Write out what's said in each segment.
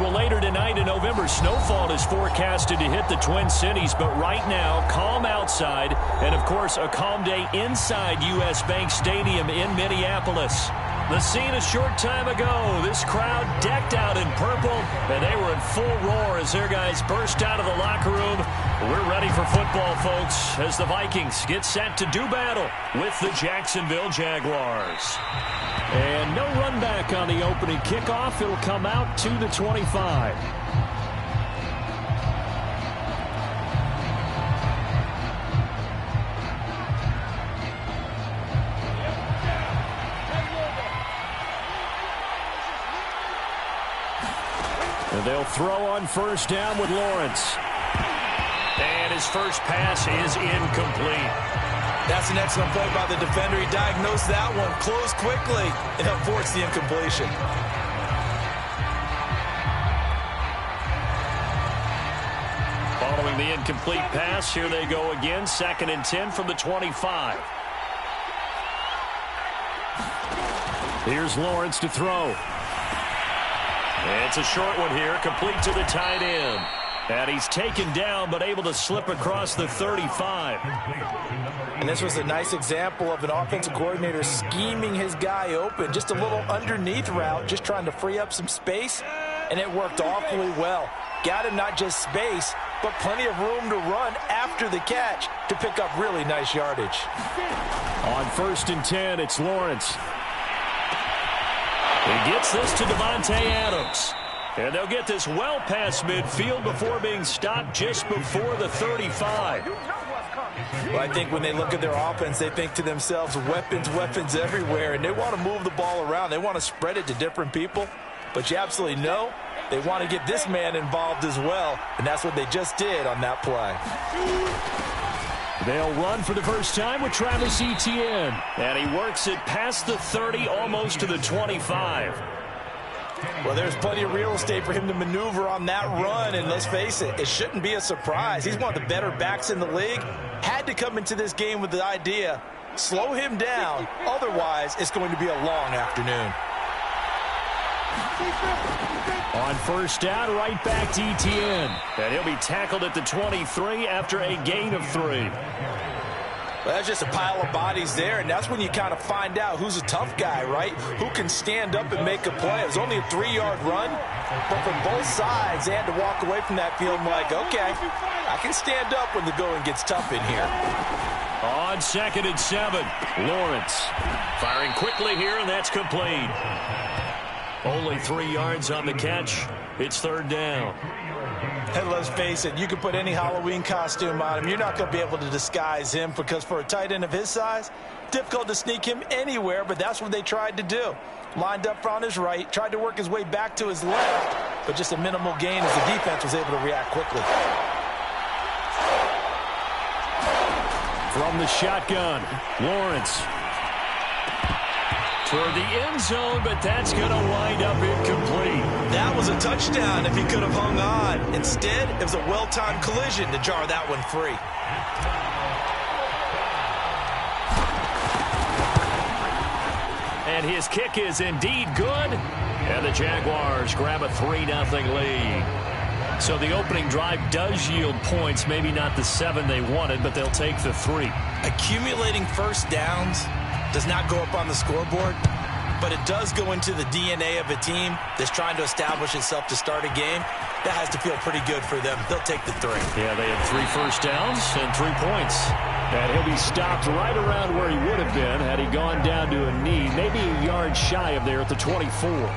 Well, later tonight in November, snowfall is forecasted to hit the Twin Cities, but right now, calm outside, and of course, a calm day inside U.S. Bank Stadium in Minneapolis. The scene a short time ago, this crowd decked out in purple, and they were in full roar as their guys burst out of the locker room. We're ready for football, folks, as the Vikings get set to do battle with the Jacksonville Jaguars. And no run back on the opening kickoff. It'll come out to the 25. And they'll throw on first down with Lawrence. And his first pass is incomplete. That's an excellent play by the defender. He diagnosed that one, closed quickly, and avoids the incompletion. Following the incomplete pass, here they go again. 2nd and 10 from the 25. Here's Lawrence to throw. It's a short one here, complete to the tight end. And he's taken down, but able to slip across the 35. And this was a nice example of an offensive coordinator scheming his guy open. Just a little underneath route, just trying to free up some space. And it worked awfully well. Got him not just space, but plenty of room to run after the catch to pick up really nice yardage. On 1st and 10, it's Lawrence. He gets this to Devontae Adams. And they'll get this well past midfield before being stopped just before the 35. Well, I think when they look at their offense, they think to themselves, weapons, weapons everywhere, and they want to move the ball around. They want to spread it to different people. But you absolutely know they want to get this man involved as well, and that's what they just did on that play. They'll run for the first time with Travis Etienne. And he works it past the 30, almost to the 25. Well, there's plenty of real estate for him to maneuver on that run, and let's face it, it shouldn't be a surprise. He's one of the better backs in the league. Had to come into this game with the idea, slow him down, otherwise it's going to be a long afternoon. On first down, right back to Etienne. And he'll be tackled at the 23 after a gain of 3. Well, that's just a pile of bodies there, and that's when you kind of find out who's a tough guy, right? Who can stand up and make a play. It was only a 3-yard run, but from both sides, they had to walk away from that field like, okay, I can stand up when the going gets tough in here. On 2nd and 7, Lawrence firing quickly here, and that's complete. Only 3 yards on the catch. It's 3rd down. And let's face it, you can put any Halloween costume on him. You're not going to be able to disguise him because for a tight end of his size, difficult to sneak him anywhere, but that's what they tried to do. Lined up on his right, tried to work his way back to his left, but just a minimal gain as the defense was able to react quickly. From the shotgun, Lawrence. Toward the end zone, but that's going to wind up incomplete. That was a touchdown if he could have hung on. Instead, it was a well-timed collision to jar that one free. And his kick is indeed good. And the Jaguars grab a 3-0 lead. So the opening drive does yield points, maybe not the 7 they wanted, but they'll take the 3. Accumulating first downs does not go up on the scoreboard, but it does go into the DNA of a team that's trying to establish itself to start a game. That has to feel pretty good for them. They'll take the 3. Yeah, they had 3 first downs and 3 points. And he'll be stopped right around where he would have been had he gone down to a knee, maybe a yard shy of there at the 24.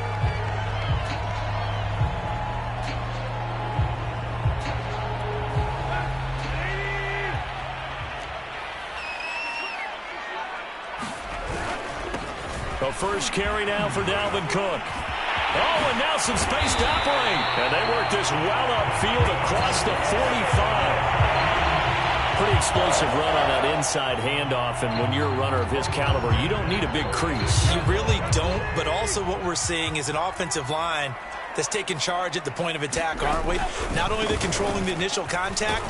The first carry now for Dalvin Cook. Oh, and now some space to operate. And they work this well upfield across the 45. Pretty explosive run on that inside handoff, and when you're a runner of his caliber, you don't need a big crease. You really don't, but also what we're seeing is an offensive line that's taking charge at the point of attack, aren't we? Not only are they controlling the initial contact,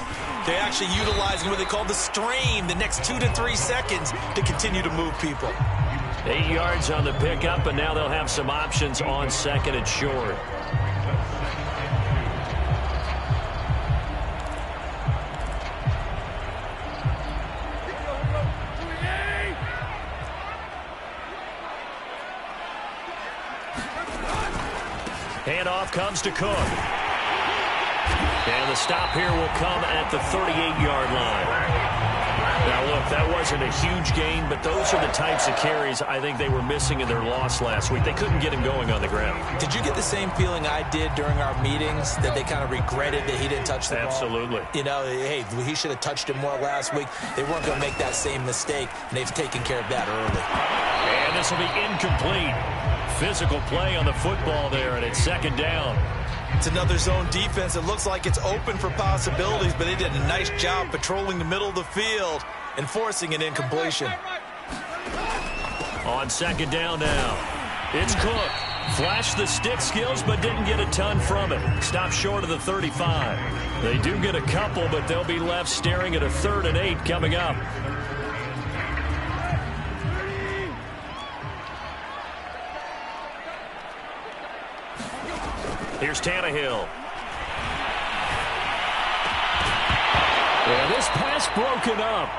they're actually utilizing what they call the strain the next 2 to 3 seconds to continue to move people. 8 yards on the pickup, and now they'll have some options on 2nd and short. Handoff comes to Cook. And the stop here will come at the 38-yard line. Now, look, that wasn't a huge gain, but those are the types of carries I think they were missing in their loss last week. They couldn't get him going on the ground. Did you get the same feeling I did during our meetings, that they kind of regretted that he didn't touch the ball? Absolutely. You know, hey, he should have touched it more last week. They weren't going to make that same mistake, and they've taken care of that early. And this will be incomplete. Physical play on the football there, and it's second down. It's another zone defense. It looks like it's open for possibilities, but they did a nice job patrolling the middle of the field and forcing an incompletion. On second down now, it's Cook. Flashed the stick skills, but didn't get a ton from it. Stopped short of the 35. They do get a couple, but they'll be left staring at a 3rd and 8 coming up. Here's Tannehill. And this pass broken up.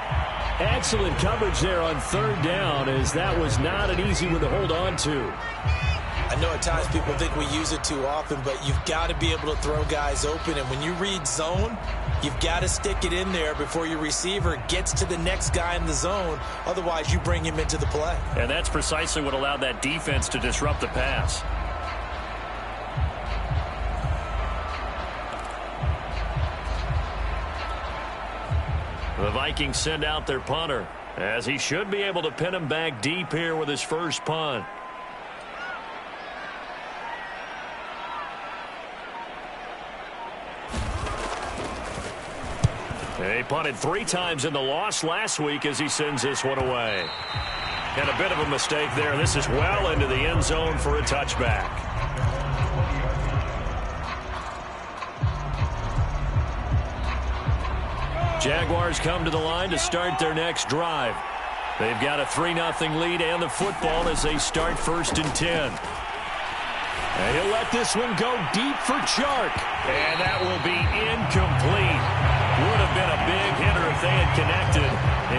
Excellent coverage there on 3rd down, as that was not an easy one to hold on to. I know at times people think we use it too often, but you've got to be able to throw guys open. And when you read zone, you've got to stick it in there before your receiver gets to the next guy in the zone. Otherwise, you bring him into the play. And that's precisely what allowed that defense to disrupt the pass. The Vikings send out their punter, as he should be able to pin him back deep here with his first punt. He punted 3 times in the loss last week as he sends this one away. And a bit of a mistake there. This is well into the end zone for a touchback. Jaguars come to the line to start their next drive. They've got a 3-0 lead and the football as they start 1st and 10. And he'll let this one go deep for Chark. And that will be incomplete. Would have been a big hitter if they had connected.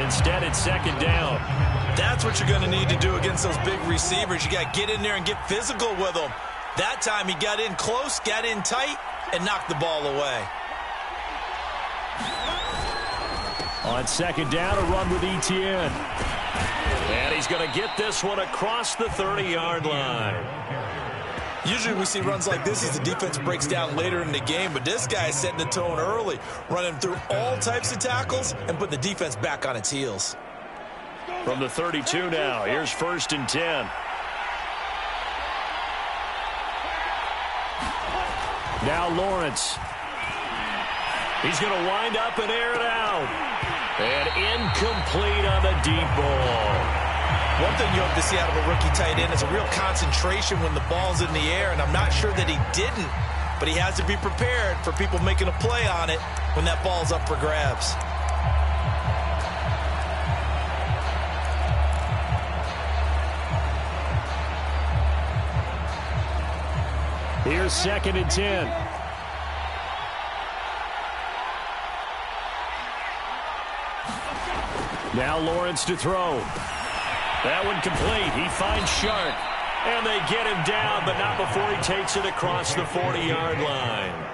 Instead, it's second down. That's what you're going to need to do against those big receivers. You got to get in there and get physical with them. That time he got in close, got in tight, and knocked the ball away. On second down, a run with Etienne. And he's going to get this one across the 30-yard line. Usually we see runs like this as the defense breaks down later in the game, but this guy is setting the tone early, running through all types of tackles and put the defense back on its heels. From the 32 now, here's 1st and 10. Now Lawrence. He's going to wind up and air it out. And incomplete on the deep ball. One thing you hope to see out of a rookie tight end is a real concentration when the ball's in the air, and I'm not sure that he didn't, but he has to be prepared for people making a play on it when that ball's up for grabs. Here's 2nd and 10. Now Lawrence to throw. That one complete. He finds Shark. And they get him down, but not before he takes it across the 40-yard line.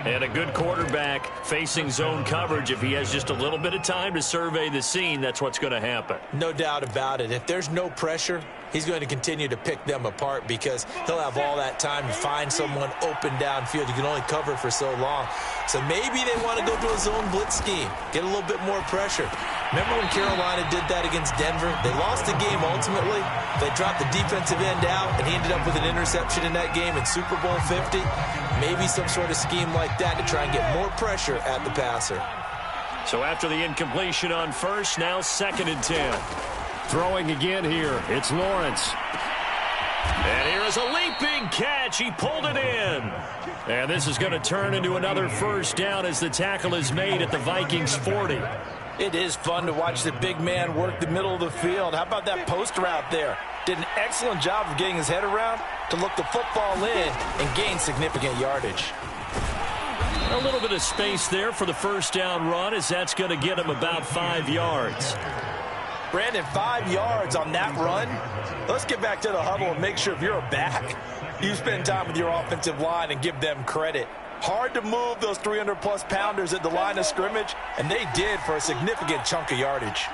And a good quarterback facing zone coverage. If he has just a little bit of time to survey the scene, that's what's going to happen. No doubt about it. If there's no pressure, he's going to continue to pick them apart because he'll have all that time to find someone open downfield. You can only cover for so long. So maybe they want to go to a zone blitz scheme, get a little bit more pressure. Remember when Carolina did that against Denver? They lost the game ultimately. They dropped the defensive end out, and he ended up with an interception in that game in Super Bowl 50. Maybe some sort of scheme like that to try and get more pressure at the passer. So after the incompletion on 1st, now 2nd and 10. Throwing again here, it's Lawrence. And here is a leaping catch. He pulled it in. And this is going to turn into another 1st down as the tackle is made at the Vikings 40. It is fun to watch the big man work the middle of the field. How about that post route there? Did an excellent job of getting his head around to look the football in and gain significant yardage. A little bit of space there for the 1st down run, as that's going to get him about 5 yards. Brandon, 5 yards on that run. Let's get back to the huddle and make sure if you're a back, you spend time with your offensive line and give them credit. Hard to move those 300-plus pounders at the line of scrimmage, and they did for a significant chunk of yardage.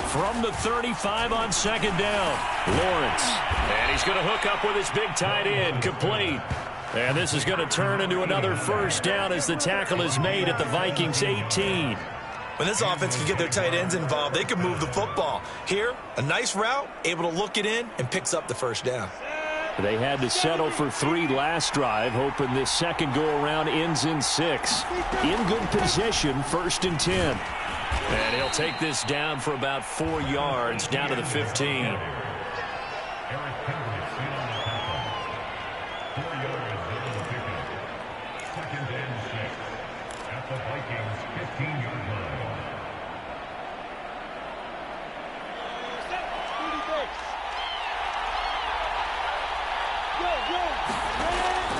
From the 35 on second down, Lawrence. And he's going to hook up with his big tight end, complete. And this is going to turn into another first down as the tackle is made at the Vikings 18. When this offense can get their tight ends involved, they can move the football. Here, a nice route, able to look it in, and picks up the first down. They had to settle for 3 last drive, hoping this second go-around ends in 6. In good position, 1st and 10. And he'll take this down for about 4 yards, down to the 15.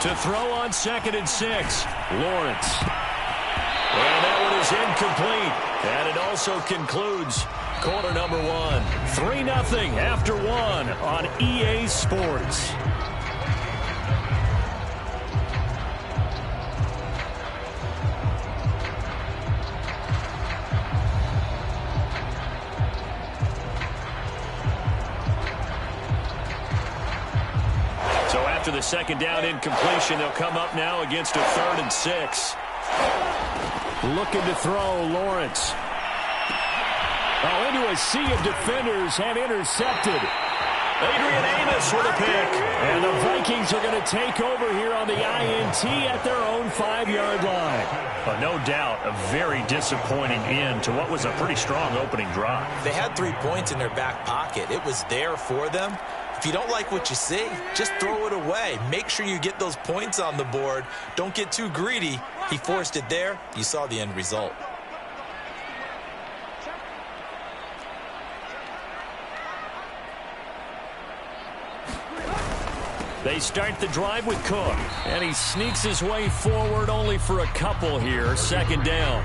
To throw on 2nd and 6, Lawrence. And that one is incomplete. And it also concludes quarter number 1. 3-0 after 1 on EA Sports. After the second down incompletion, they'll come up now against a 3rd and 6. Looking to throw, Lawrence. Oh, into a sea of defenders and intercepted. Adrian Amos with a pick. And the Vikings are going to take over here on the INT at their own 5-yard line. No doubt a very disappointing end to what was a pretty strong opening drive. They had 3 points in their back pocket. It was there for them. If you don't like what you see, just throw it away. Make sure you get those points on the board. Don't get too greedy. He forced it there. You saw the end result. They start the drive with Cook, and he sneaks his way forward only for a couple here. 2nd down.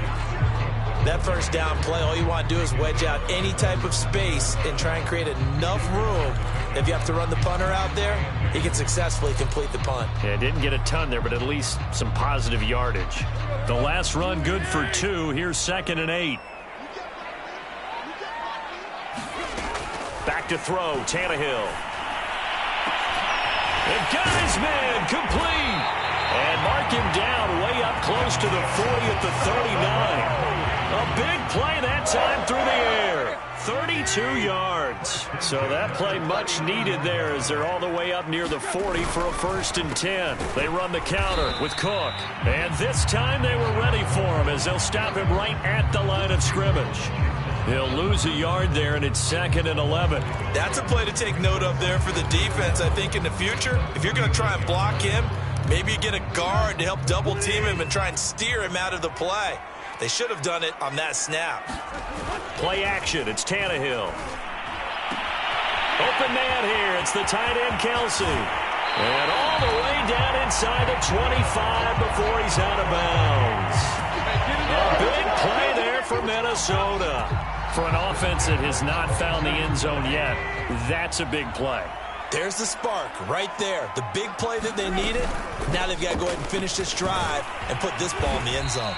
That first down play, all you want to do is wedge out any type of space and try and create enough room. If you have to run the punter out there, he can successfully complete the punt. Yeah, didn't get a ton there, but at least some positive yardage. The last run good for 2. Here's 2nd and 8. Back to throw, Tannehill. They've got his man, complete. And mark him down way up close to the 40 at the 39. A big play that time through the air. 32 yards. So that play much needed there as they're all the way up near the 40 for a 1st and 10. They run the counter with Cook. And this time they were ready for him as they'll stop him right at the line of scrimmage. He'll lose a yard there, and it's 2nd and 11. That's a play to take note of there for the defense, I think, in the future. If you're going to try and block him, maybe you get a guard to help double team him and try and steer him out of the play. They should have done it on that snap. Play action. It's Tannehill. Open man here. It's the tight end, Kelsey. And all the way down inside the 25 before he's out of bounds. A big play there for Minnesota. For an offense that has not found the end zone yet, that's a big play. There's the spark right there. The big play that they needed. Now they've got to go ahead and finish this drive and put this ball in the end zone.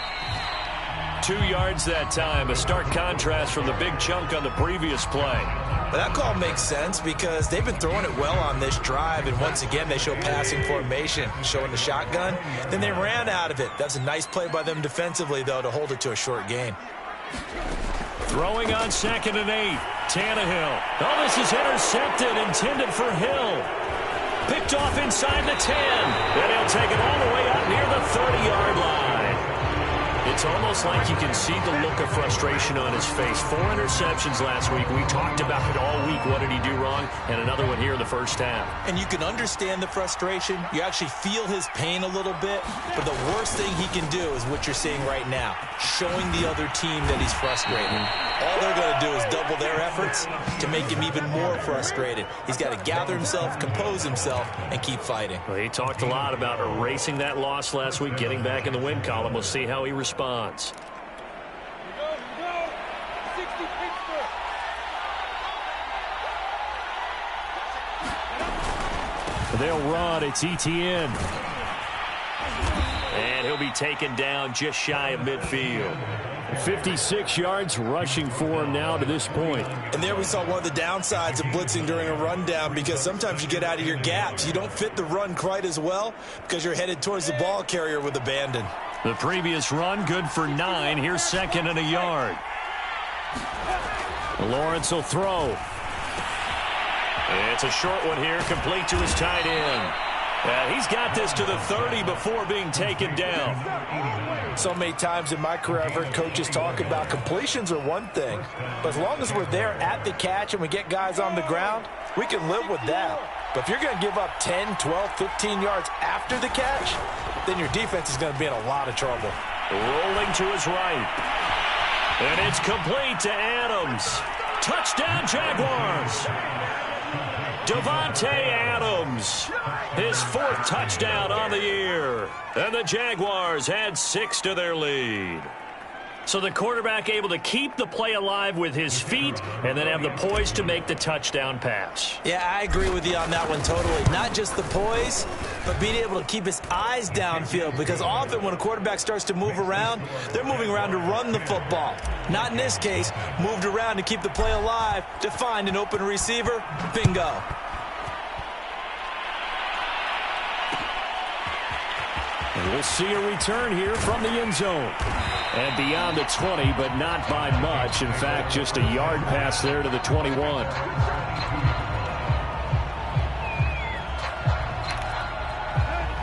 2 yards that time, a stark contrast from the big chunk on the previous play. But that call makes sense because they've been throwing it well on this drive, and once again they show passing formation, showing the shotgun. Then they ran out of it. That's a nice play by them defensively, though, to hold it to a short gain. Throwing on 2nd and 8, Tannehill. Oh, this is intercepted, intended for Hill. Picked off inside the 10. Then he'll take it all the way out near the 30-yard line. It's almost like you can see the look of frustration on his face. 4 interceptions last week. We talked about it all week. What did he do wrong? And another one here in the first half. And you can understand the frustration. You actually feel his pain a little bit. But the worst thing he can do is what you're seeing right now, showing the other team that he's frustrated. All they're going to do is double their efforts to make him even more frustrated. He's got to gather himself, compose himself, and keep fighting. Well, he talked a lot about erasing that loss last week, getting back in the win column. We'll see how he responds. They'll run. It's ETN. And he'll be taken down just shy of midfield. 56 yards rushing for him now to this point. And there we saw one of the downsides of blitzing during a rundown, because sometimes you get out of your gaps. You don't fit the run quite as well because you're headed towards the ball carrier with abandon. The previous run good for 9. Here's 2nd and a yard. Lawrence will throw. It's a short one here, complete to his tight end. He's got this to the 30 before being taken down. So many times in my career I've heard coaches talk about completions are one thing, but as long as we're there at the catch and we get guys on the ground, we can live with that. But if you're going to give up 10, 12, 15 yards after the catch, then your defense is going to be in a lot of trouble. Rolling to his right. And it's complete to Adams. Touchdown, Jaguars. Davante Adams, his 4th touchdown on the year. And the Jaguars add 6 to their lead. So the quarterback able to keep the play alive with his feet and then have the poise to make the touchdown pass. Yeah, I agree with you on that one totally. Not just the poise, but being able to keep his eyes downfield, because often when a quarterback starts to move around, they're moving around to run the football. Not in this case, moved around to keep the play alive, to find an open receiver. Bingo. And we'll see a return here from the end zone. And beyond the 20, but not by much. In fact, just a yard pass there to the 21.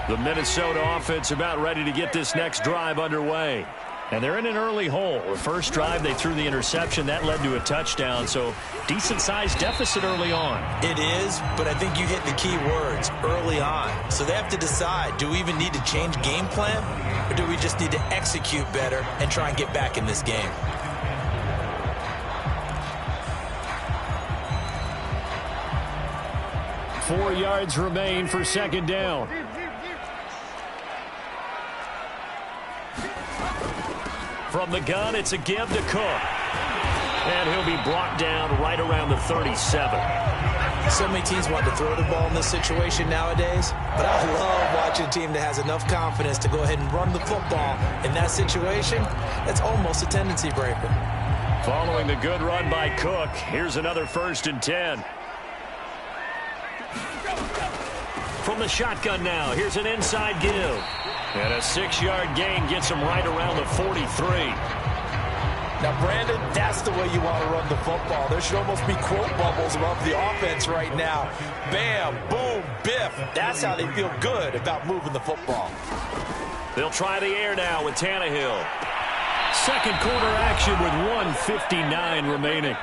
The Minnesota offense about ready to get this next drive underway. And they're in an early hole. The first drive, they threw the interception. That led to a touchdown, so decent-sized deficit early on. It is, but I think you hit the key words, early on. So they have to decide, do we even need to change game plan, or do we just need to execute better and try and get back in this game? Four yards remain for 2nd down. From the gun, it's a give to Cook. And he'll be brought down right around the 37. So many teams want to throw the ball in this situation nowadays, but I love watching a team that has enough confidence to go ahead and run the football in that situation. That's almost a tendency breaker. Following the good run by Cook, here's another 1st and 10. From the shotgun now, here's an inside give. And a 6-yard gain gets him right around the 43. Now, Brandon, that's the way you want to run the football. There should almost be quote bubbles above the offense right now. Bam, boom, biff. That's how they feel good about moving the football. They'll try the air now with Tannehill. Second quarter action with 1:59 remaining.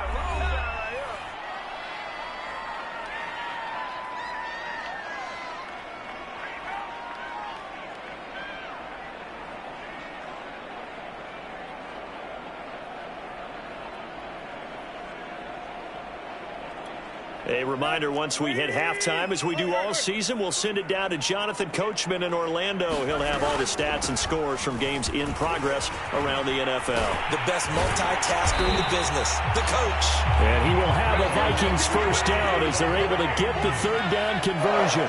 A reminder, once we hit halftime, as we do all season, we'll send it down to Jonathan Coachman in Orlando. He'll have all the stats and scores from games in progress around the NFL. The best multitasker in the business, the coach. And he will have a Vikings 1st down as they're able to get the 3rd down conversion.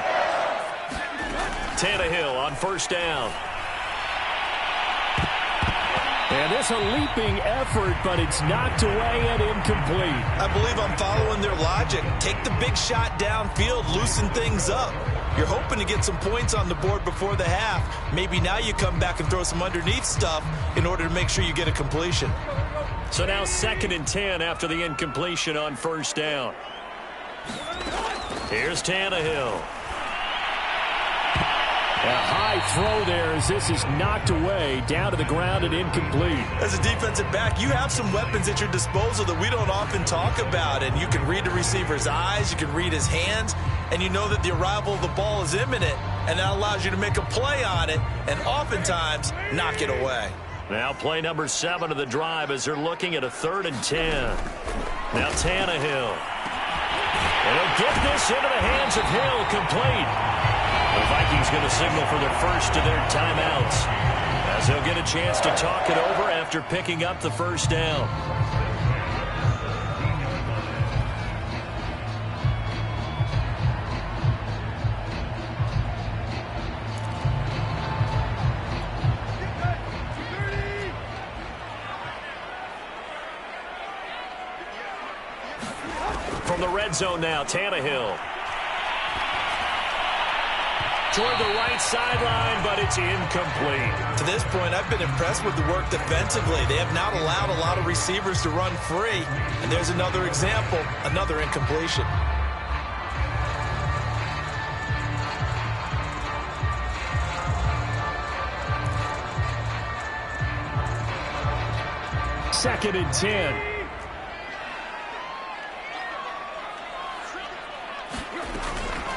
Tannehill on 1st down. And it's a leaping effort, but it's knocked away and incomplete. I believe I'm following their logic. Take the big shot downfield, loosen things up. You're hoping to get some points on the board before the half. Maybe now you come back and throw some underneath stuff in order to make sure you get a completion. So now 2nd and 10 after the incompletion on 1st down. Here's Tannehill. A high throw there as this is knocked away, down to the ground and incomplete. As a defensive back, you have some weapons at your disposal that we don't often talk about. And you can read the receiver's eyes, you can read his hands, and you know that the arrival of the ball is imminent. And that allows you to make a play on it and oftentimes knock it away. Now play number 7 of the drive as they're looking at a 3rd and 10. Now Tannehill. And he'll get this into the hands of Hill, complete. The Vikings going to signal for their first of their timeouts as they'll get a chance to talk it over after picking up the 1st down. From the red zone now, Tannehill. Toward the right sideline, but it's incomplete. To this point, I've been impressed with the work defensively. They have not allowed a lot of receivers to run free. And there's another example, another incompletion. Second and 10.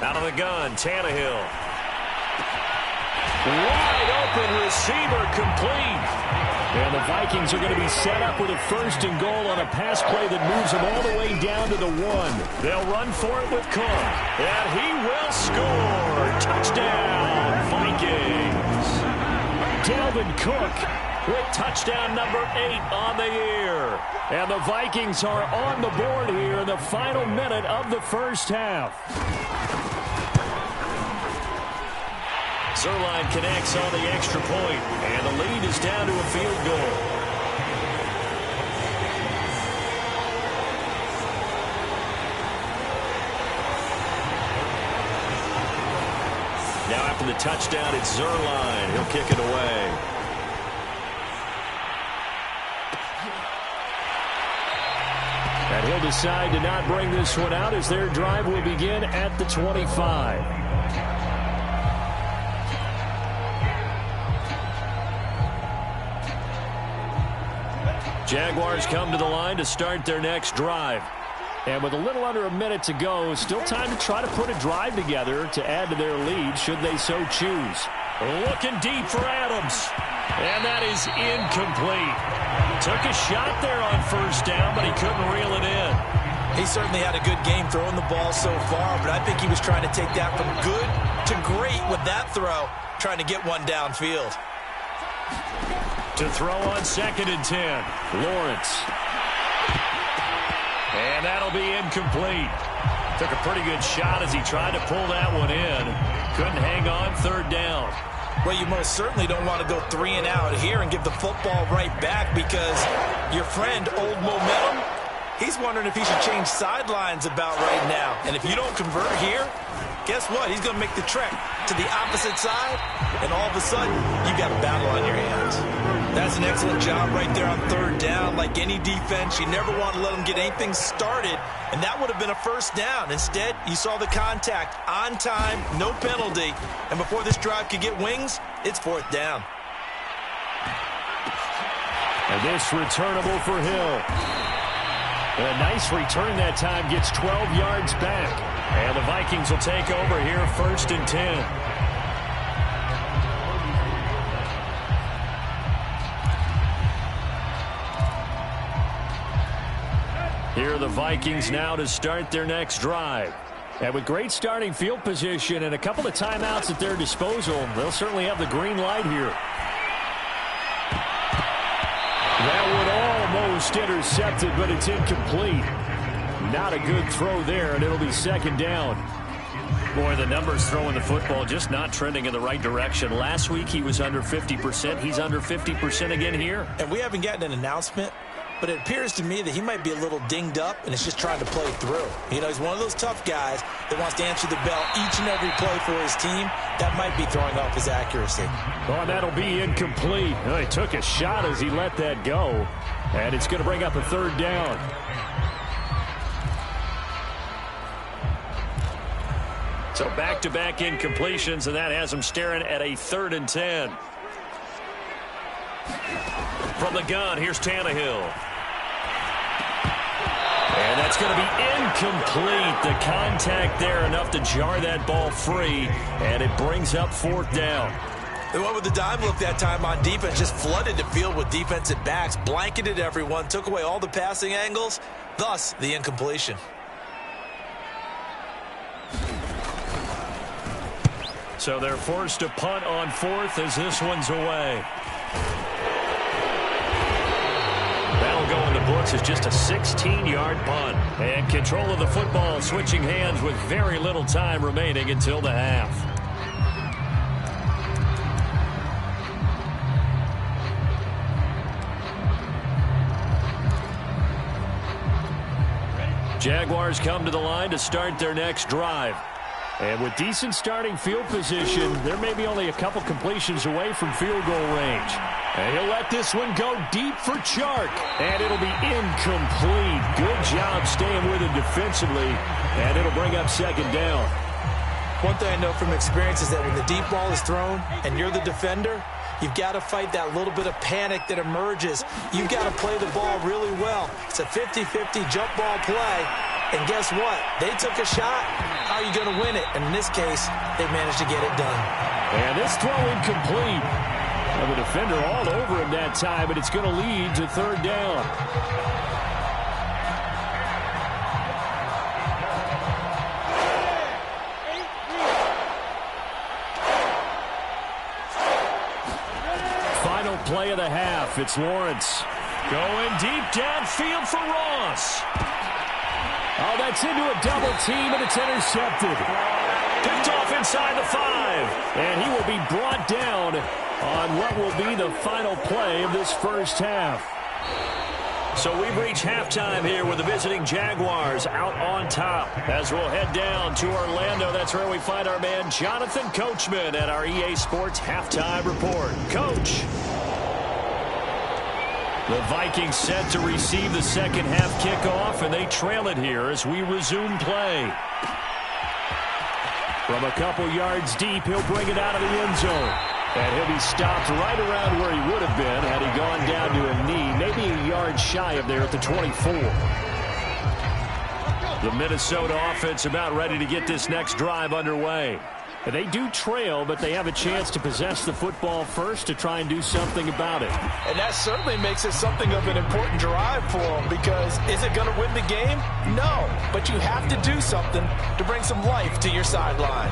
Out of the gun, Tannehill. Wide open receiver, complete. And the Vikings are going to be set up with a first and goal on a pass play that moves them all the way down to the 1. They'll run for it with Cook. And he will score. Touchdown, Vikings. Dalvin Cook with touchdown number 8 on the year. And the Vikings are on the board here in the final minute of the first half. Zuerlein connects on the extra point, and the lead is down to a field goal. Now after the touchdown, it's Zuerlein. He'll kick it away. And he'll decide to not bring this one out as their drive will begin at the 25. Jaguars come to the line to start their next drive. And with a little under a minute to go, still time to try to put a drive together to add to their lead should they so choose. Looking deep for Adams. And that is incomplete. Took a shot there on first down, but he couldn't reel it in. He certainly had a good game throwing the ball so far, but I think he was trying to take that from good to great with that throw, trying to get one downfield. To throw on second and 10, Lawrence. And that'll be incomplete. Took a pretty good shot as he tried to pull that one in. Couldn't hang on third down. Well, you most certainly don't want to go 3 and out here and give the football right back because your friend, Old Momentum, he's wondering if he should change sidelines about right now. And if you don't convert here, guess what? He's going to make the trek to the opposite side, and all of a sudden, you got a battle on your hands. That's an excellent job right there on third down. Like any defense, you never want to let them get anything started, and that would have been a first down. Instead, you saw the contact on time, no penalty, and before this drive could get wings, it's fourth down. And this returnable for Hill. A nice return that time, gets 12 yards back. And the Vikings will take over here, first and 10. Here are the Vikings now to start their next drive. And with great starting field position and a couple of timeouts at their disposal, they'll certainly have the green light here. That would almost intercepted, but it's incomplete. Not a good throw there, and it'll be second down. Boy, the numbers throwing the football just not trending in the right direction. Last week he was under 50%. He's under 50% again here. And we haven't gotten an announcement, but it appears to me that he might be a little dinged up and is just trying to play through. You know, he's one of those tough guys that wants to answer the bell each and every play for his team. That might be throwing off his accuracy. Oh, that'll be incomplete. Well, he took a shot as he let that go, and it's going to bring up a third down. So back-to-back incompletions, and that has him staring at a 3rd and 10. From the gun, here's Tannehill. And that's going to be incomplete. The contact there enough to jar that ball free, and it brings up 4th down. They went with the dime look that time on defense, just flooded the field with defensive backs, blanketed everyone, took away all the passing angles, thus the incompletion. So they're forced to punt on 4th as this one's away. That'll go in the books as just a 16-yard punt. And control of the football switching hands with very little time remaining until the half. Jaguars come to the line to start their next drive. And with decent starting field position, they're maybe only a couple completions away from field goal range. And he'll let this one go deep for Chark. And it'll be incomplete. Good job staying with him defensively. And it'll bring up second down. One thing I know from experience is that when the deep ball is thrown and you're the defender, you've got to fight that little bit of panic that emerges. You've got to play the ball really well. It's a 50-50 jump ball play. And guess what? They took a shot. How are you going to win it? And in this case, they managed to get it done. And this throw incomplete. Well, the defender all over him that time, but it's going to lead to third down. Final play of the half. It's Lawrence going deep downfield for Ross. Oh, that's into a double team, and it's intercepted. Picked off inside the 5. And he will be brought down on what will be the final play of this first half. So we've reached halftime here with the visiting Jaguars out on top. As we'll head down to Orlando, that's where we find our man Jonathan Coachman at our EA Sports Halftime Report. Coach. The Vikings set to receive the second half kickoff, and they trail it here as we resume play. From a couple yards deep, he'll bring it out of the end zone. And he'll be stopped right around where he would have been had he gone down to a knee, maybe a yard shy of there at the 24. The Minnesota offense about ready to get this next drive underway. And they do trail, but they have a chance to possess the football first to try and do something about it. And that certainly makes it something of an important drive for them, because is it going to win the game? No, but you have to do something to bring some life to your sideline.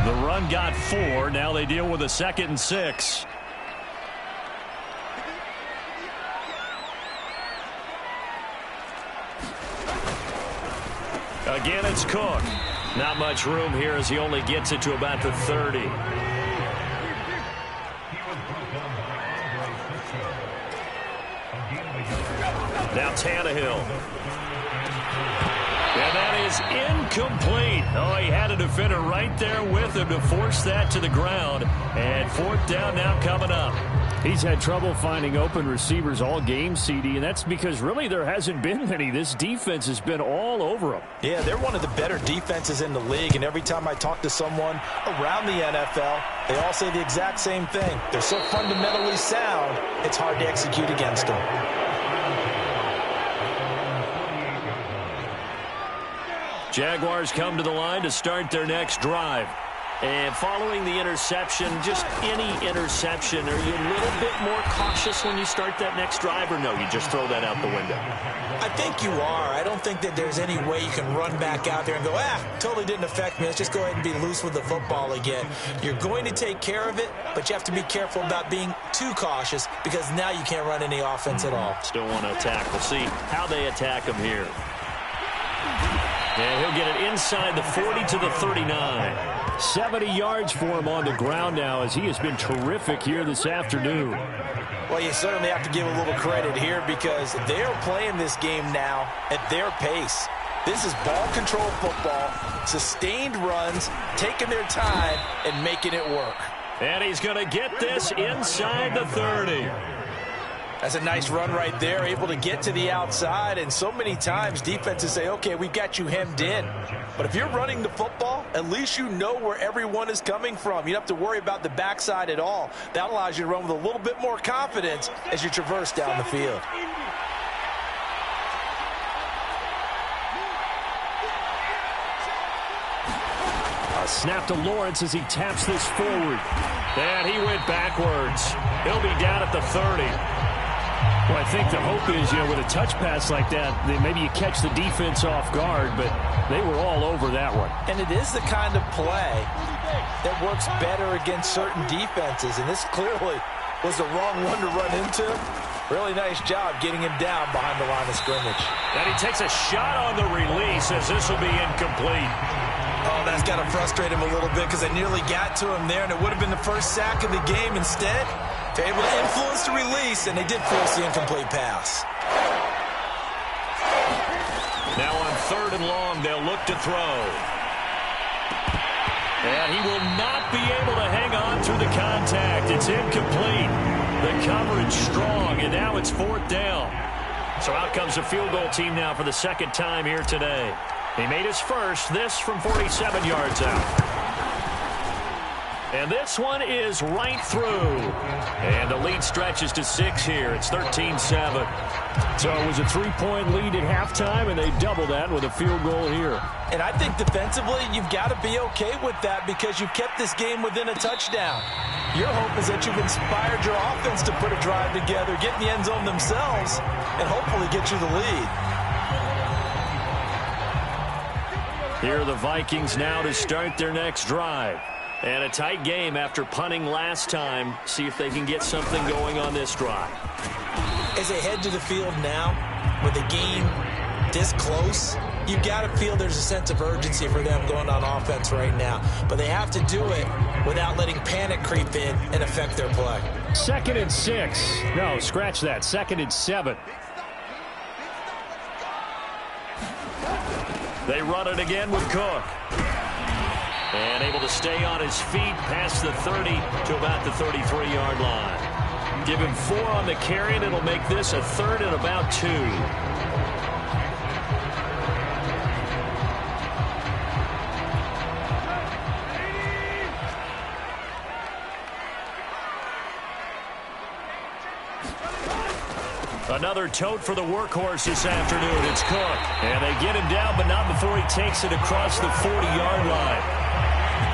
The run got 4. Now they deal with a 2nd and 6. Again, it's Cook. Not much room here as he only gets it to about the 30. Now Tannehill. And that is incomplete. Oh, he had a defender right there with him to force that to the ground. And fourth down now coming up. He's had trouble finding open receivers all game, CD, and that's because really there hasn't been many. This defense has been all over him. Yeah, they're one of the better defenses in the league, and every time I talk to someone around the NFL, they all say the exact same thing. They're so fundamentally sound, it's hard to execute against them. Jaguars come to the line to start their next drive. And following the interception, just any interception, are you a little bit more cautious when you start that next drive, or no, you just throw that out the window? I think you are. I don't think that there's any way you can run back out there and go, totally didn't affect me. Let's just go ahead and be loose with the football again. You're going to take care of it, but you have to be careful about being too cautious, because now you can't run any offense at all. Still want to attack. We'll see how they attack him here. And he'll get it inside the 40 to the 39. 70 yards for him on the ground now, as he has been terrific here this afternoon. Well, you certainly have to give a little credit here, because they're playing this game now at their pace. This is ball control football, sustained runs, taking their time and making it work. And he's going to get this inside the 30. That's a nice run right there, able to get to the outside. And so many times defenses say, okay, we've got you hemmed in. But if you're running the football, at least you know where everyone is coming from. You don't have to worry about the backside at all. That allows you to run with a little bit more confidence as you traverse down the field. A snap to Lawrence as he taps this forward. And he went backwards. He'll be down at the 30. Well, I think the hope is, with a touch pass like that, maybe you catch the defense off guard, but they were all over that one. And it is the kind of play that works better against certain defenses, and this clearly was the wrong one to run into. Really nice job getting him down behind the line of scrimmage. And he takes a shot on the release as this will be incomplete. Oh, that's got to frustrate him a little bit, because they nearly got to him there, and it would have been the first sack of the game. Instead, they're able to influence the release, and they did force the incomplete pass. 3rd and long. They'll look to throw. And he will not be able to hang on through the contact. It's incomplete. The coverage strong, and now it's 4th down. So out comes the field goal team now for the 2nd time here today. He made his first, this from 47 yards out. And this one is right through. And the lead stretches to 6 here. It's 13-7. So it was a 3-point lead at halftime, and they double that with a field goal here. And I think defensively, you've got to be okay with that because you've kept this game within a touchdown. Your hope is that you've inspired your offense to put a drive together, get in the end zone themselves, and hopefully get you the lead. Here are the Vikings now to start their next drive. And a tight game after punting last time. See if they can get something going on this drive. As they head to the field now, with the game this close, you've got to feel there's a sense of urgency for them going on offense right now. But they have to do it without letting panic creep in and affect their play. 2nd and 6. No, scratch that. 2nd and 7. They run it again with Cook. And able to stay on his feet past the 30 to about the 33-yard line. Give him 4 on the carry, and it'll make this a 3rd and about 2. Another tote for the workhorse this afternoon. It's Cook. And they get him down, but not before he takes it across the 40-yard line.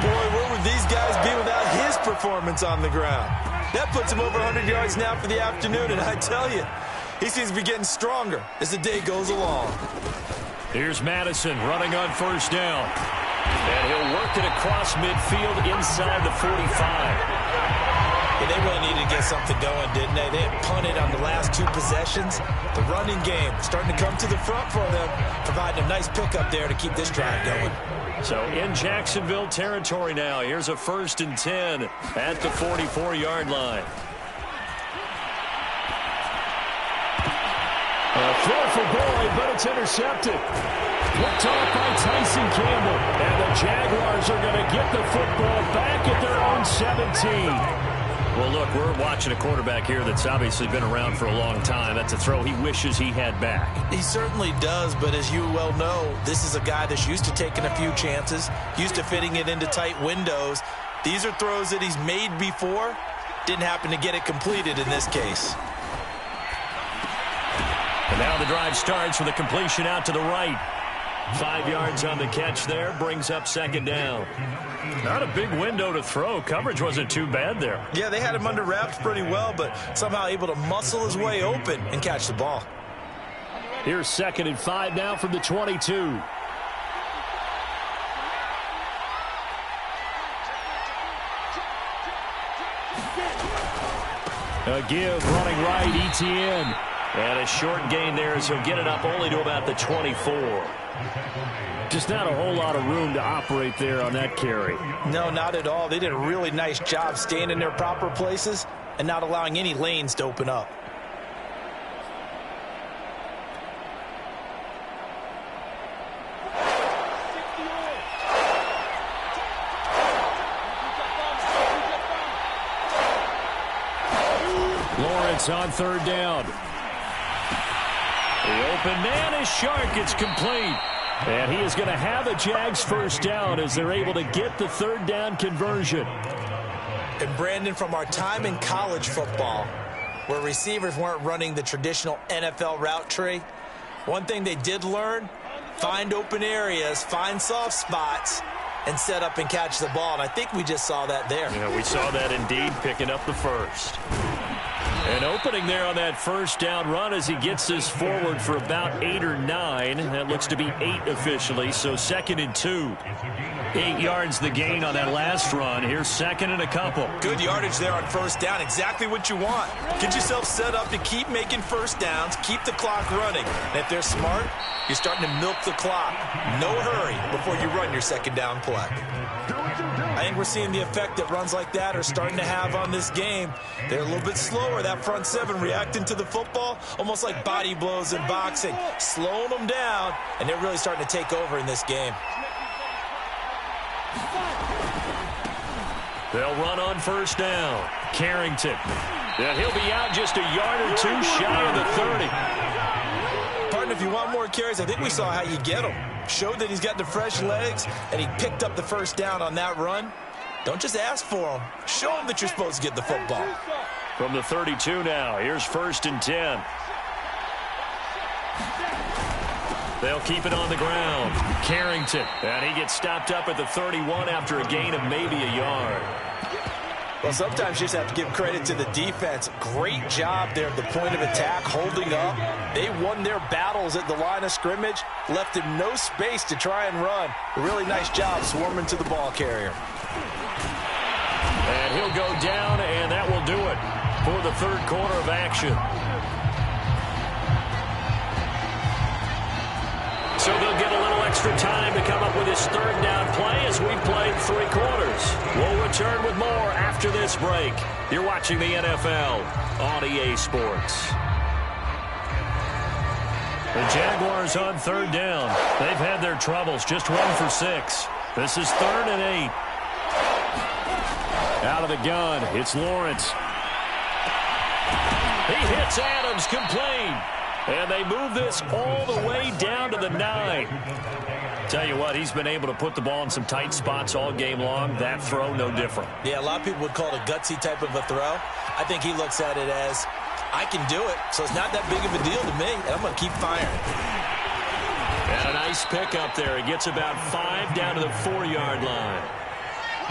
Boy, where would these guys be without his performance on the ground? That puts him over 100 yards now for the afternoon, and I tell you, he seems to be getting stronger as the day goes along. Here's Madison running on 1st down. And he'll work it across midfield inside the 45. Yeah, they really needed to get something going, didn't they? They had punted on the last 2 possessions. The running game starting to come to the front for them, providing a nice pickup there to keep this drive going. So in Jacksonville territory now. Here's a 1st and 10 at the 44-yard line. A throw for Boyd, but it's intercepted. Picked off by Tyson Campbell. And the Jaguars are going to get the football back at their own 17. Well, look, we're watching a quarterback here that's obviously been around for a long time. That's a throw he wishes he had back. He certainly does, but as you well know, this is a guy that's used to taking a few chances, used to fitting it into tight windows. These are throws that he's made before. Didn't happen to get it completed in this case. And now the drive starts with a completion out to the right. 5 yards on the catch there, brings up 2nd down. Not a big window to throw. Coverage wasn't too bad there. Yeah, they had him under wraps pretty well, but somehow able to muscle his way open and catch the ball. Here's 2nd and 5 now from the 22. A give running right, Etienne. And a short gain there as he'll get it up only to about the 24. Just not a whole lot of room to operate there on that carry. No, not at all. They did a really nice job staying in their proper places and not allowing any lanes to open up. Lawrence on 3rd down. The open man is Shark. It's complete. And he is going to have a Jags 1st down as they're able to get the 3rd down conversion. And Brandon, from our time in college football, where receivers weren't running the traditional NFL route tree, one thing they did learn, find open areas, find soft spots, and set up and catch the ball. And I think we just saw that there. Yeah, we saw that indeed, picking up the first. An opening there on that 1st down run as he gets this forward for about 8 or 9. That looks to be 8 officially, so 2nd and 2. 8 yards the gain on that last run. Here's 2nd and a couple. Good yardage there on 1st down. Exactly what you want. Get yourself set up to keep making 1st downs, keep the clock running. And if they're smart, you're starting to milk the clock. No hurry before you run your 2nd down play. I think we're seeing the effect that runs like that are starting to have on this game. They're a little bit slower, that front seven, reacting to the football, almost like body blows in boxing, slowing them down, and they're really starting to take over in this game. They'll run on first down. Carrington. And he'll be out just a yard or two shy of the 30. Partner, if you want more carries, I think we saw how you get them. Showed that he's got the fresh legs, and he picked up the first down on that run. Don't just ask for them. Show them that you're supposed to get the football. From the 32 now, here's 1st and 10. They'll keep it on the ground. Carrington, and he gets stopped up at the 31 after a gain of maybe a yard. Well, sometimes you just have to give credit to the defense. Great job there at the point of attack, holding up. They won their battles at the line of scrimmage, left him no space to try and run. A really nice job swarming to the ball carrier. And he'll go down, and that will do it for the third quarter of action. So they'll get a little extra time to come up with his third down play as we've played 3 quarters. We'll return with more after this break. You're watching the NFL on EA Sports. The Jaguars on third down. They've had their troubles, just 1 for 6. This is 3rd and 8. Out of the gun, it's Lawrence. He hits Adams, complete. And they move this all the way down to the 9. Tell you what, he's been able to put the ball in some tight spots all game long. That throw, no different. Yeah, a lot of people would call it a gutsy type of a throw. I think he looks at it as, I can do it, so it's not that big of a deal to me, and I'm going to keep firing. And a nice pickup there. He gets about 5 down to the 4-yard line.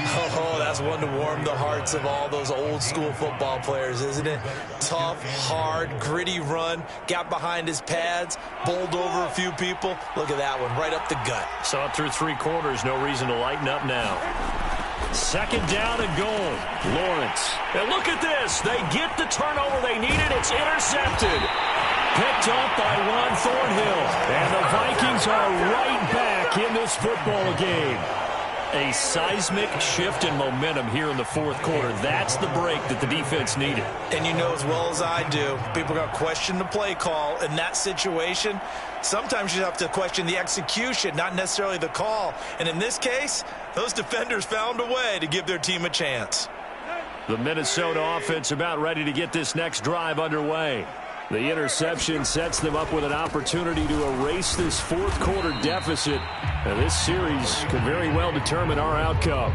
Oh, that's one to warm the hearts of all those old-school football players, isn't it? Tough, hard, gritty run, got behind his pads, bowled over a few people. Look at that one, right up the gut. Saw it through 3 quarters, no reason to lighten up now. 2nd down and goal. Lawrence. And look at this. They get the turnover they needed. It's intercepted. Picked up by Ron Thornhill. And the Vikings are right back in this football game. A seismic shift in momentum here in the 4th quarter. That's the break that the defense needed. And you know as well as I do, people are going to question the play call in that situation. Sometimes you have to question the execution, not necessarily the call. And in this case, those defenders found a way to give their team a chance. The Minnesota offense about ready to get this next drive underway. The interception sets them up with an opportunity to erase this 4th quarter deficit. And this series could very well determine our outcome.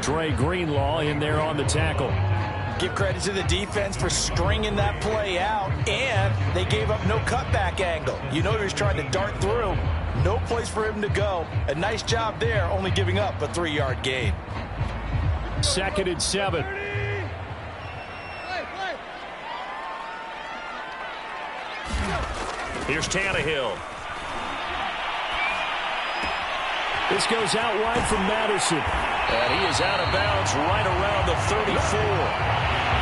Dre Greenlaw in there on the tackle. Give credit to the defense for stringing that play out, and they gave up no cutback angle. You know he was trying to dart through. No place for him to go. A nice job there, only giving up a 3-yard gain. 2nd and 7. Here's Tannehill. This goes out wide from Madison. And he is out of bounds right around the 34.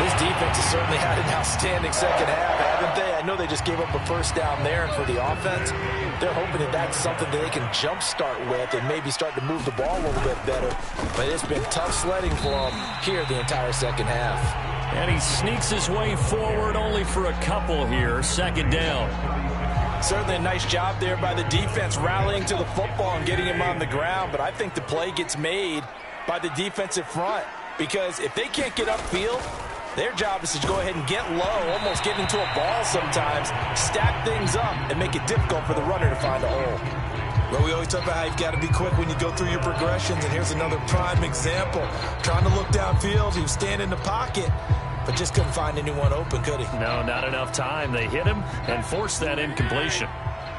This defense has certainly had an outstanding second half, haven't they? I know they just gave up a first down there, and for the offense, they're hoping that that's something that they can jumpstart with and maybe start to move the ball a little bit better. But it's been tough sledding for them here the entire second half. And he sneaks his way forward only for a couple here. 2nd down. Certainly a nice job there by the defense rallying to the football and getting him on the ground. But I think the play gets made by the defensive front, because if they can't get upfield, their job is to go ahead and get low, almost get into a ball sometimes, stack things up, and make it difficult for the runner to find a hole. Well, we always talk about how you've got to be quick when you go through your progressions, and here's another prime example. Trying to look downfield, he was standing in the pocket, but just couldn't find anyone open, could he? No, not enough time. They hit him and forced that incompletion.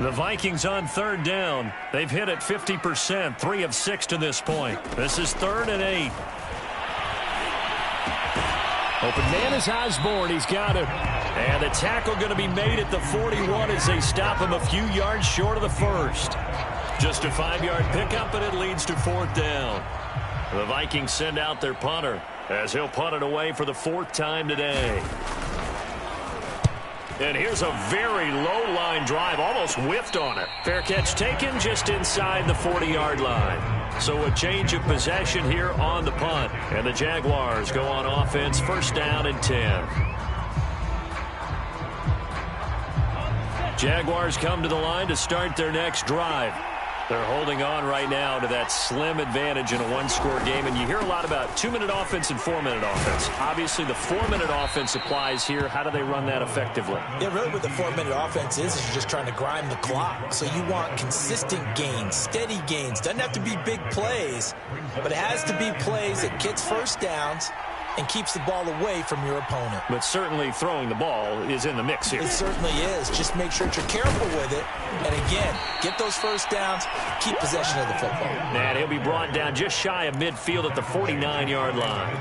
The Vikings on 3rd down. They've hit it 50%, 3 of 6 to this point. This is 3rd and 8. Open man is Osborne. He's got it. And the tackle going to be made at the 41 as they stop him a few yards short of the first. Just a 5-yard pickup, and it leads to 4th down. The Vikings send out their punter as he'll punt it away for the 4th time today. And here's a very low line drive, almost whiffed on it. Fair catch taken just inside the 40-yard line. So a change of possession here on the punt. And the Jaguars go on offense, first down and 10. Jaguars come to the line to start their next drive. They're holding on right now to that slim advantage in a one-score game. And you hear a lot about 2-minute offense and 4-minute offense. Obviously, the 4-minute offense applies here. How do they run that effectively? Yeah, really what the 4-minute offense is you're just trying to grind the clock. So you want consistent gains, steady gains. Doesn't have to be big plays, but it has to be plays that gets first downs and keeps the ball away from your opponent. But certainly throwing the ball is in the mix here. It certainly is. Just make sure that you're careful with it. And again, get those first downs, keep possession of the football. And he'll be brought down just shy of midfield at the 49-yard line.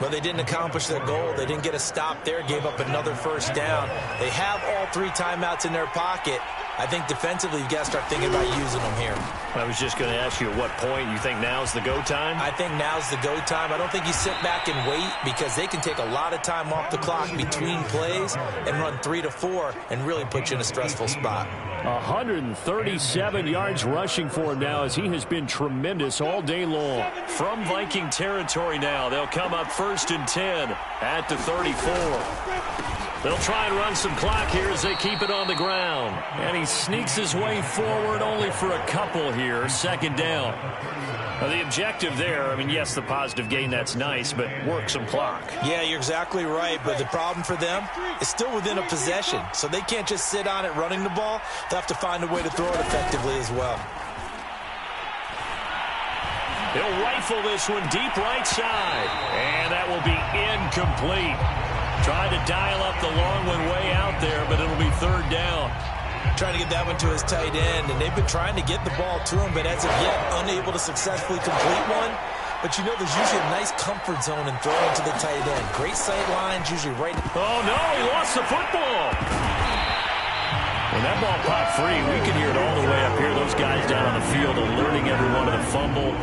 Well, they didn't accomplish their goal. They didn't get a stop there, gave up another first down. They have all 3 timeouts in their pocket. I think defensively you've got to start thinking about using them here. I was just going to ask you at what point you think now's the go time? I think now's the go time. I don't think you sit back and wait because they can take a lot of time off the clock between plays and run 3 to 4 and really put you in a stressful spot. 137 yards rushing for him now as he has been tremendous all day long. From Viking territory now, they'll come up first and 10 at the 34. They'll try and run some clock here as they keep it on the ground. And he sneaks his way forward only for a couple here. Second down. Now, the objective there, I mean, yes, the positive gain, that's nice, but work some clock. Yeah, you're exactly right. But the problem for them is still within a possession. So they can't just sit on it running the ball. They'll have to find a way to throw it effectively as well. He'll rifle this one deep right side. And that will be incomplete. Trying to dial up the long one way out there, but it'll be third down. Trying to get that one to his tight end, and they've been trying to get the ball to him, but as of yet, unable to successfully complete one. But you know there's usually a nice comfort zone in throwing to the tight end. Great sight lines, usually right. Oh, no, he lost the football. When that ball popped free, we can hear it all the way up here. Those guys down on the field alerting everyone to the fumble.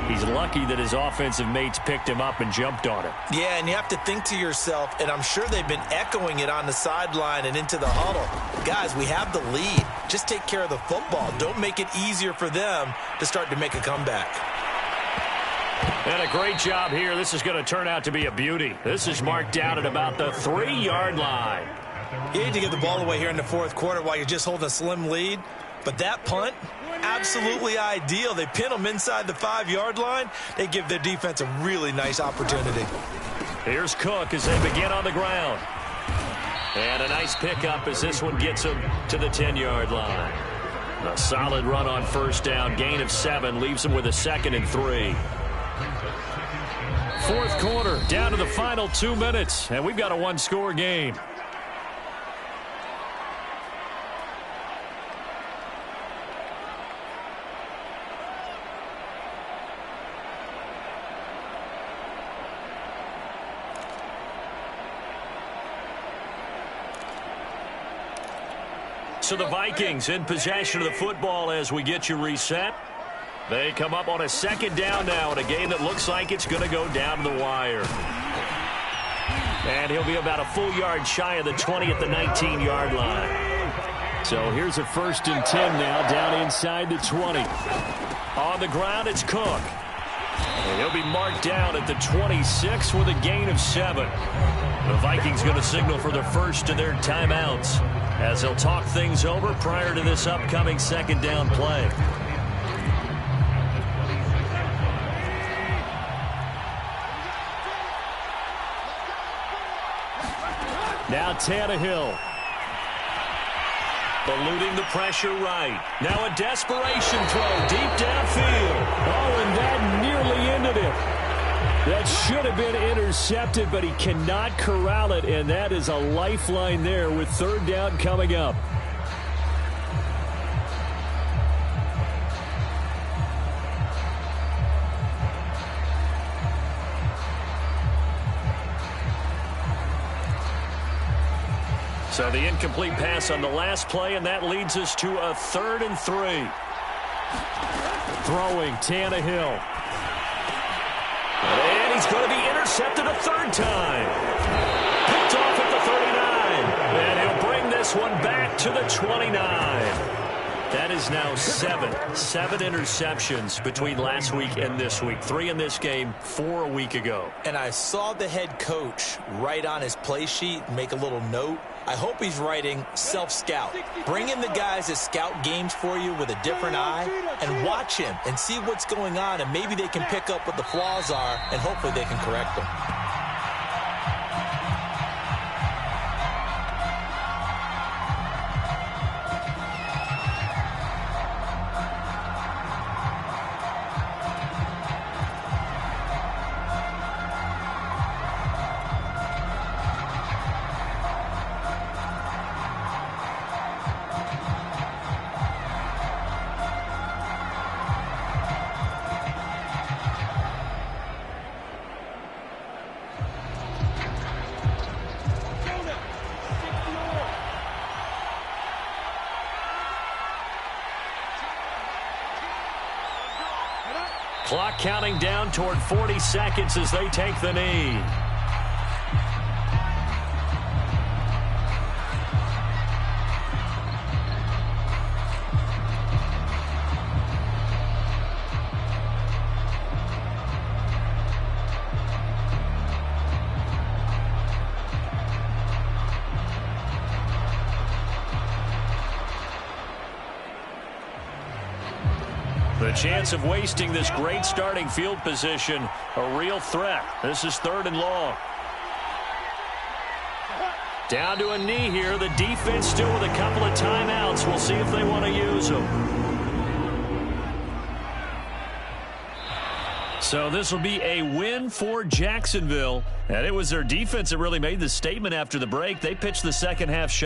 He's lucky that his offensive mates picked him up and jumped on it. Yeah, and you have to think to yourself, and I'm sure they've been echoing it on the sideline and into the huddle. Guys, we have the lead. Just take care of the football. Don't make it easier for them to start to make a comeback. And a great job here. This is going to turn out to be a beauty. This is marked down at about the 3-yard line. You need to get the ball away here in the fourth quarter while you're just holding a slim lead. But that punt, absolutely ideal. They pin them inside the 5-yard line. They give their defense a really nice opportunity. Here's Cook as they begin on the ground. And a nice pickup as this one gets them to the 10-yard line. A solid run on first down. Gain of 7 leaves them with a 2nd and 3. Fourth quarter, down to the final 2 minutes. And we've got a one-score game. So the Vikings in possession of the football as we get you reset. They come up on a second down now in a game that looks like it's going to go down to the wire. And he'll be about a full yard shy of the 20 at the 19-yard line. So here's a 1st and 10 now down inside the 20. On the ground, it's Cook. And he'll be marked down at the 26 with a gain of 7. The Vikings going to signal for the first of their timeouts as they'll talk things over prior to this upcoming second down play. Now Tannehill. Eluding the pressure right. Now a desperation throw deep downfield. Oh, and that nearly ended it. That should have been intercepted, but he cannot corral it, and that is a lifeline there with third down coming up. So the incomplete pass on the last play, and that leads us to a 3rd and 3. Throwing Tannehill. And he's going to be intercepted a 3rd time. Picked off at the 39. And he'll bring this one back to the 29. That is now seven interceptions between last week and this week. 3 in this game, 4 a week ago. And I saw the head coach write on his play sheet, make a little note. I hope he's writing self-scout. Bring in the guys that scout games for you with a different eye and watch him and see what's going on, and maybe they can pick up what the flaws are, and hopefully they can correct them. Clock counting down toward 40 seconds as they take the knee. The chance of wasting this great starting field position, a real threat. This is 3rd and long. Down to a knee here. The defense still with a couple of timeouts. We'll see if they want to use them. So this will be a win for Jacksonville. And it was their defense that really made the statement after the break. They pitched the second half shot.